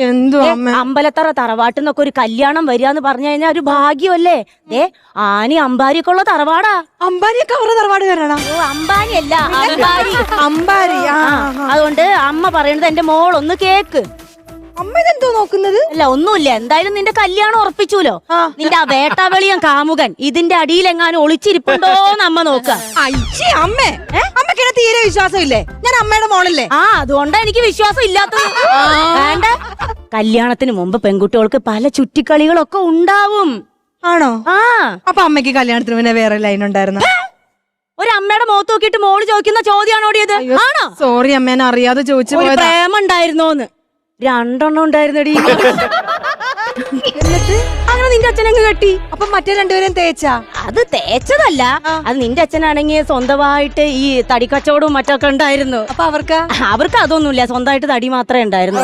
എന്തോ അമ്മ അമ്പലത്തറ തറവാട്ടിന്നൊക്കെ ഒരു കല്യാണം വരികയെന്ന് പറഞ്ഞു കഴിഞ്ഞാൽ ഒരു ഭാഗ്യമല്ലേ. ആനി അമ്പാരിയൊക്കെ ഉള്ള തറവാടാ. അമ്പാരിയൊക്കെ അവരുടെ തറവാട് കയറണ? ഓ അമ്പാനി അല്ല, അമ്പാരി. അമ്പാരി. അതുകൊണ്ട് അമ്മ പറയണത് എന്റെ മോളൊന്ന് കേക്ക്. അമ്മ ഇതെന്തോ നോക്കുന്നത്? അല്ല ഒന്നുമില്ല, എന്തായാലും നിന്റെ കല്യാണം ഉറപ്പിച്ചൂലോ. നിന്റെ ആ വേട്ടാവെളിയൻ കാമുകൻ ഇതിന്റെ അടിയിലെങ്ങാനും ഒളിച്ചിരിപ്പുണ്ടോന്ന് അമ്മ നോക്ക. അയ്യേ അമ്മേ, അമ്മക്ക് തീരെ വിശ്വാസം ഇല്ലേ? ഞാൻ അമ്മയുടെ മോളല്ലേ. അതുകൊണ്ടാ എനിക്ക് വിശ്വാസം ഇല്ലാത്തത്. വേണ്ട, കല്യാണത്തിന് മുമ്പ് പെൺകുട്ടികൾക്ക് പല ചുറ്റിക്കളികളൊക്കെ ഉണ്ടാവും. ആണോ? അപ്പൊ അമ്മയ്ക്ക് കല്യാണത്തിന് മുന്നേ വേറെ ലൈൻ ഉണ്ടായിരുന്നു? ഒരു അമ്മയുടെ മുഖത്ത് നോക്കിയിട്ട് മോള് ചോദിക്കുന്ന ചോദ്യമാണോടിയത്? ആണോ? സോറി അമ്മ, ഞാൻ അറിയാതെ ചോദിച്ചു പോയത്. പ്രേമം ഉണ്ടായിരുന്നോന്ന്? 2 എണ്ണം ഉണ്ടായിരുന്നടി. എന്നിട്ട് അങ്ങനെ നിന്റെ അച്ഛനങ്ങ് കെട്ടി. അപ്പൊ മറ്റേ രണ്ടുപേരും തേച്ചാ? അത് തേച്ചതല്ല, അത് നിന്റെ അച്ഛനാണെങ്കിൽ സ്വന്തമായിട്ട് ഈ തടിക്കച്ചവടവും മറ്റൊക്കെ ഉണ്ടായിരുന്നു. അപ്പൊ അവർക്ക് അതൊന്നുമില്ല, സ്വന്തമായിട്ട് തടി മാത്രമേ ഉണ്ടായിരുന്നു.